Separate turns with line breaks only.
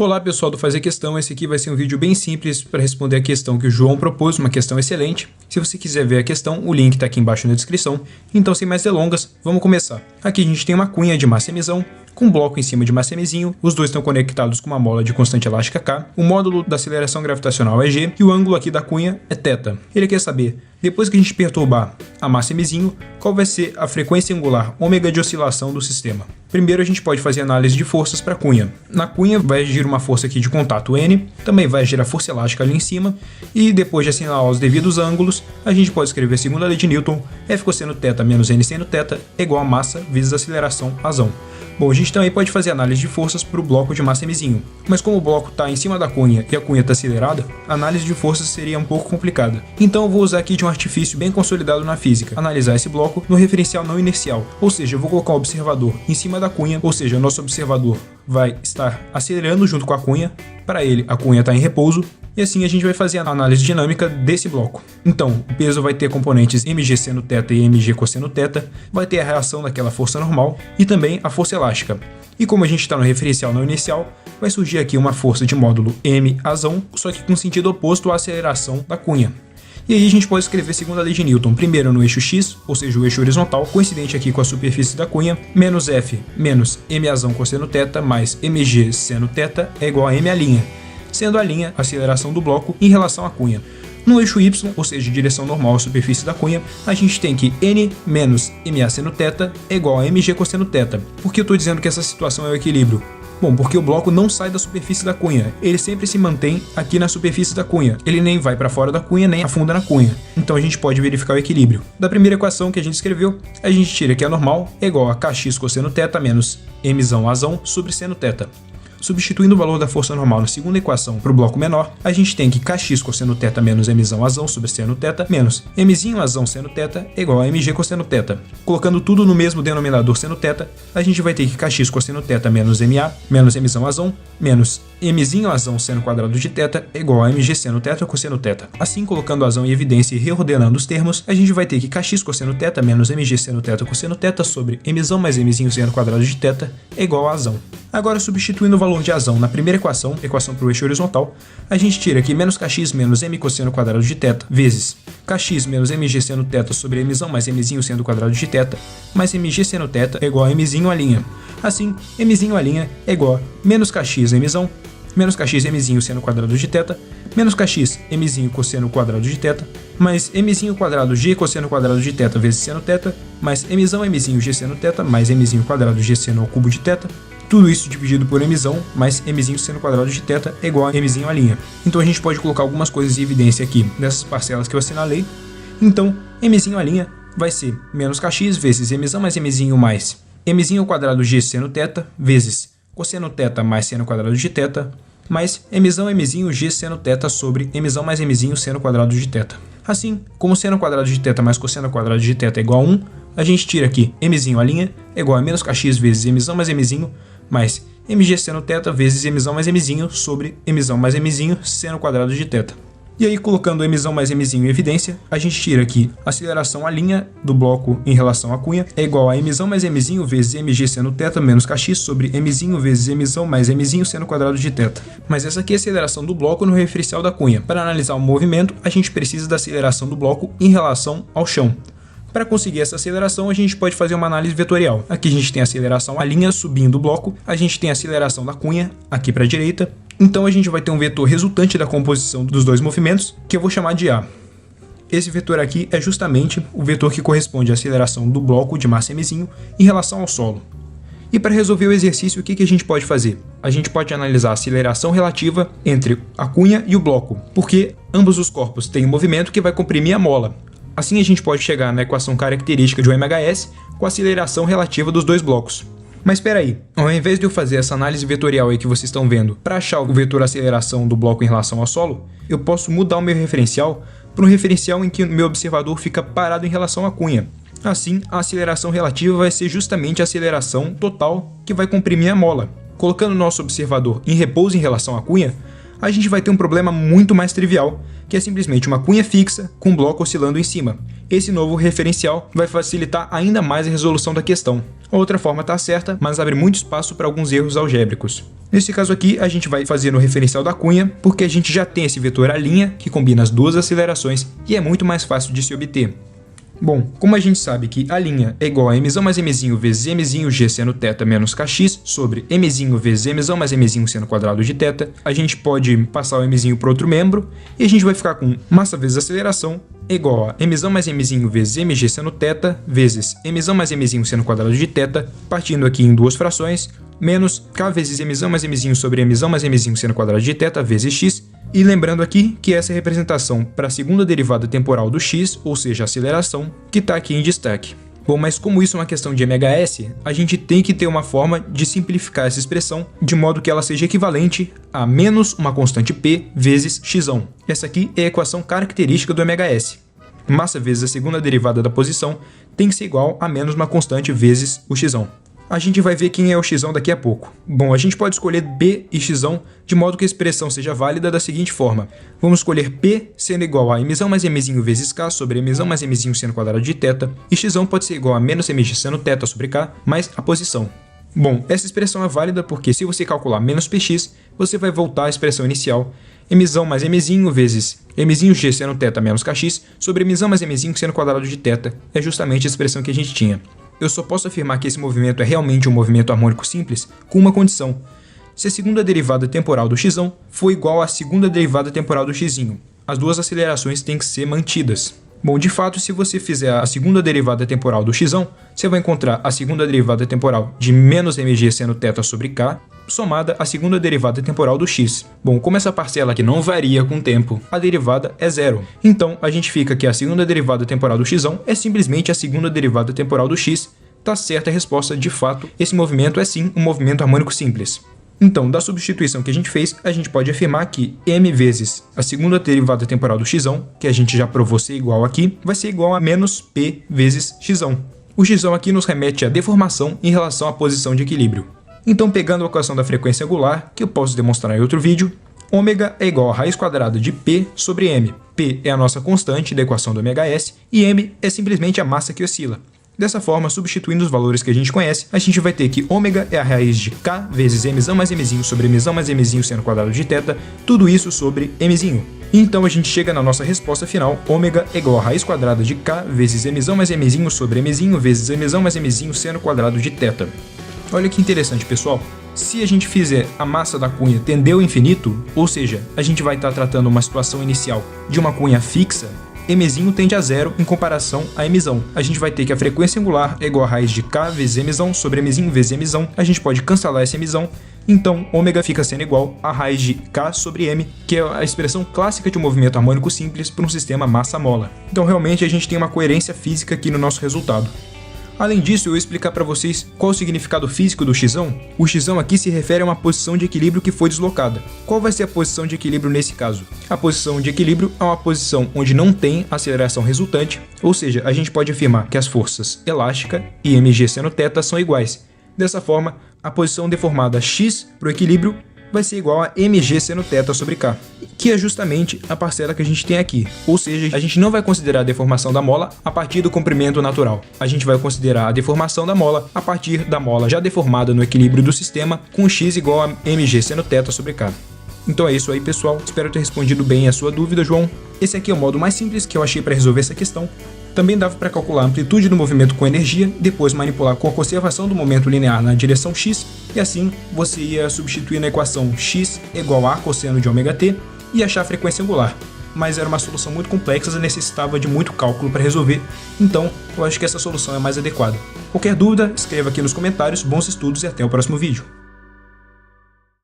Olá pessoal do Fazer Questão, esse aqui vai ser um vídeo bem simples para responder a questão que o João propôs, uma questão excelente. Se você quiser ver a questão, o link está aqui embaixo na descrição. Então sem mais delongas, vamos começar. Aqui a gente tem uma cunha de massa emisão, com um bloco em cima de massa emizinho, os dois estão conectados com uma mola de constante elástica K, o módulo da aceleração gravitacional é G e o ângulo aqui da cunha é θ. Ele quer saber, depois que a gente perturbar a massa emizinho, qual vai ser a frequência angular ômega de oscilação do sistema. Primeiro a gente pode fazer análise de forças para a cunha. Na cunha vai agir uma força aqui de contato N, também vai agir a força elástica ali em cima, e depois de assinalar os devidos ângulos, a gente pode escrever segundo a lei de Newton, F cosseno θ menos N seno θ é igual a massa vezes aceleração razão. Bom, a gente também pode fazer análise de forças para o bloco de massa emizinho, mas como o bloco está em cima da cunha e a cunha está acelerada, a análise de forças seria um pouco complicada. Então eu vou usar aqui de um artifício bem consolidado na física, analisar esse bloco no referencial não inercial, ou seja, eu vou colocar o observador em cima da cunha, ou seja, o nosso observador vai estar acelerando junto com a cunha, para ele a cunha está em repouso, e assim a gente vai fazer a análise dinâmica desse bloco. Então, o peso vai ter componentes mg seno θ e mg cosseno θ, vai ter a reação daquela força normal e também a força elástica. E como a gente está no referencial não inicial, vai surgir aqui uma força de módulo m razão, só que com sentido oposto à aceleração da cunha. E aí a gente pode escrever segundo a lei de Newton, primeiro no eixo x, ou seja, o eixo horizontal, coincidente aqui com a superfície da cunha, menos F menos m razão cosseno θ mais mg seno θ é igual a m', sendo a linha a aceleração do bloco em relação à cunha. No eixo y, ou seja, direção normal à superfície da cunha, a gente tem que n menos ma seno θ é igual a mg cosseno θ. Por que eu estou dizendo que essa situação é o equilíbrio? Bom, porque o bloco não sai da superfície da cunha, ele sempre se mantém aqui na superfície da cunha, ele nem vai para fora da cunha, nem afunda na cunha. Então a gente pode verificar o equilíbrio. Da primeira equação que a gente escreveu, a gente tira que a normal é igual a kx cosseno θ menos mzão razão sobre seno θ. Substituindo o valor da força normal na segunda equação para o bloco menor, a gente tem que kx cosseno θ menos mzão razão sobre seno θ menos mzinho razão seno θ é igual a mg cosseno θ. Colocando tudo no mesmo denominador seno θ, a gente vai ter que kx cosseno θ menos ma menos mzão razão menos mzinho razão seno quadrado de θ é igual a mg seno θ cosseno θ. Assim, colocando a razão em evidência e reordenando os termos, a gente vai ter que kx cosseno θ menos mg seno θ cosseno θ sobre mzão mais mzinho seno quadrado de θ é igual a razão. Agora, substituindo o valor de razão na primeira equação para o eixo horizontal, a gente tira aqui menos kx menos m cosseno quadrado de θ vezes kx menos mg seno θ sobre mzão mais mzinho seno quadrado de θ mais mg seno θ é igual a mzinho a'. Assim, mzinho a' é igual a menos kx mzão menos kx mzinho seno quadrado de θ menos kx mzinho cosseno quadrado de θ mais mzinho quadrado g cosseno quadrado de θ vezes seno θ mais mzão mzinho g seno θ mais mzinho quadrado g seno ao cubo de θ. Tudo isso dividido por mzão mais mzinho seno quadrado de θ é igual a mzinho a'. Então a gente pode colocar algumas coisas em evidência aqui nessas parcelas que eu assinalei. Então, mzinho a' vai ser menos kx vezes mzão mais mzinho quadrado g seno θ vezes cosseno θ mais seno quadrado de θ mais mzão mzinho g seno θ sobre mzão mais mzinho seno quadrado de θ. Assim, como seno quadrado de θ mais cosseno quadrado de θ é igual a 1, a gente tira aqui mzinho a' é igual a menos kx vezes mzão mais mzinho mais mg seno θ vezes mzão mais mzinho sobre mzão mais mzinho seno quadrado de θ. E aí, colocando mzão mais mzinho em evidência, a gente tira aqui a aceleração à linha do bloco em relação à cunha é igual a mzão mais mzinho vezes mg seno θ menos kx sobre mzinho vezes mzão mais mzinho seno quadrado de θ. Mas essa aqui é a aceleração do bloco no referencial da cunha. Para analisar o movimento, a gente precisa da aceleração do bloco em relação ao chão. Para conseguir essa aceleração, a gente pode fazer uma análise vetorial. Aqui a gente tem a aceleração à linha subindo o bloco, a gente tem a aceleração da cunha aqui para a direita. Então a gente vai ter um vetor resultante da composição dos dois movimentos, que eu vou chamar de A. Esse vetor aqui é justamente o vetor que corresponde à aceleração do bloco de massa mzinho em relação ao solo. E para resolver o exercício, o que a gente pode fazer? A gente pode analisar a aceleração relativa entre a cunha e o bloco, porque ambos os corpos têm um movimento que vai comprimir a mola. Assim a gente pode chegar na equação característica de OMHS com a aceleração relativa dos dois blocos. Mas espera aí, ao invés de eu fazer essa análise vetorial aí que vocês estão vendo para achar o vetor aceleração do bloco em relação ao solo, eu posso mudar o meu referencial para um referencial em que o meu observador fica parado em relação à cunha. Assim, a aceleração relativa vai ser justamente a aceleração total que vai comprimir a mola. Colocando o nosso observador em repouso em relação à cunha, a gente vai ter um problema muito mais trivial, que é simplesmente uma cunha fixa com um bloco oscilando em cima. Esse novo referencial vai facilitar ainda mais a resolução da questão. A outra forma está certa, mas abre muito espaço para alguns erros algébricos. Nesse caso aqui, a gente vai fazer no referencial da cunha, porque a gente já tem esse vetor A' que combina as duas acelerações e é muito mais fácil de se obter. Bom, como a gente sabe que A' é igual a mzão mais mzinho vezes mzinho g seno θ menos kx sobre mzinho vezes mzão mais mzinho seno quadrado de θ, a gente pode passar o mzinho para outro membro e a gente vai ficar com massa vezes aceleração igual a mzão mais mzinho vezes mg seno θ vezes mzão mais mzinho seno quadrado de θ, partindo aqui em duas frações, menos k vezes mzão mais mzinho sobre mzão mais mzinho seno quadrado de θ vezes x. E lembrando aqui que essa é a representação para a segunda derivada temporal do x, ou seja, a aceleração, que está aqui em destaque. Bom, mas como isso é uma questão de MHS, a gente tem que ter uma forma de simplificar essa expressão de modo que ela seja equivalente a menos uma constante p vezes x. Essa aqui é a equação característica do MHS. Massa vezes a segunda derivada da posição tem que ser igual a menos uma constante vezes o x. A gente vai ver quem é o x daqui a pouco. Bom, a gente pode escolher b e x de modo que a expressão seja válida da seguinte forma. Vamos escolher p sendo igual a mzão mais mzinho vezes k sobre mzão mais mzinho seno quadrado de θ, e x pode ser igual a menos mg seno θ sobre k mais a posição. Bom, essa expressão é válida porque se você calcular menos px, você vai voltar à expressão inicial, mzão mais mzinho vezes mzinho g seno θ menos kx sobre mzão mais mzinho seno quadrado de θ, é justamente a expressão que a gente tinha. Eu só posso afirmar que esse movimento é realmente um movimento harmônico simples com uma condição: se a segunda derivada temporal do x for igual à segunda derivada temporal do x, as duas acelerações têm que ser mantidas. Bom, de fato, se você fizer a segunda derivada temporal do x, você vai encontrar a segunda derivada temporal de menos mg seno θ sobre k, somada à segunda derivada temporal do x. Bom, como essa parcela aqui não varia com o tempo, a derivada é zero. Então, a gente fica que a segunda derivada temporal do x é simplesmente a segunda derivada temporal do x. Tá certa a resposta, de fato, esse movimento é sim um movimento harmônico simples. Então, da substituição que a gente fez, a gente pode afirmar que m vezes a segunda derivada temporal do x, que a gente já provou ser igual aqui, vai ser igual a menos p vezes x. O x aqui nos remete à deformação em relação à posição de equilíbrio. Então, pegando a equação da frequência angular, que eu posso demonstrar em outro vídeo, ômega é igual a raiz quadrada de p sobre m. P é a nossa constante da equação do MHS e m é simplesmente a massa que oscila. Dessa forma, substituindo os valores que a gente conhece, a gente vai ter que ômega é a raiz de k vezes mzão mais mzinho sobre mzão mais mzinho seno quadrado de θ, tudo isso sobre mzinho. E então a gente chega na nossa resposta final, ômega é igual a raiz quadrada de k vezes mzão mais mzinho sobre mzinho vezes mzão mais mzinho seno quadrado de θ. Olha que interessante, pessoal. Se a gente fizer a massa da cunha tender ao infinito, ou seja, a gente vai estar tratando uma situação inicial de uma cunha fixa, mzinho tende a zero em comparação a mzão. A gente vai ter que a frequência angular é igual a raiz de k vezes mzão sobre mzinho vezes mzão. A gente pode cancelar esse mzão, então ômega fica sendo igual a raiz de k sobre m, que é a expressão clássica de um movimento harmônico simples para um sistema massa-mola. Então realmente a gente tem uma coerência física aqui no nosso resultado. Além disso, eu vou explicar para vocês qual o significado físico do x. O x aqui se refere a uma posição de equilíbrio que foi deslocada. Qual vai ser a posição de equilíbrio nesse caso? A posição de equilíbrio é uma posição onde não tem aceleração resultante, ou seja, a gente pode afirmar que as forças elástica e mg seno θ são iguais. Dessa forma, a posição deformada x para o equilíbrio vai ser igual a mg seno θ sobre k, que é justamente a parcela que a gente tem aqui. Ou seja, a gente não vai considerar a deformação da mola a partir do comprimento natural. A gente vai considerar a deformação da mola a partir da mola já deformada no equilíbrio do sistema com x igual a mg seno θ sobre k. Então é isso aí, pessoal. Espero ter respondido bem a sua dúvida, João. Esse aqui é o modo mais simples que eu achei para resolver essa questão. Também dava para calcular a amplitude do movimento com energia, depois manipular com a conservação do momento linear na direção x, e assim você ia substituir na equação x igual a cosseno de ômega t e achar a frequência angular. Mas era uma solução muito complexa e necessitava de muito cálculo para resolver, então eu acho que essa solução é mais adequada. Qualquer dúvida, escreva aqui nos comentários. Bons estudos e até o próximo vídeo.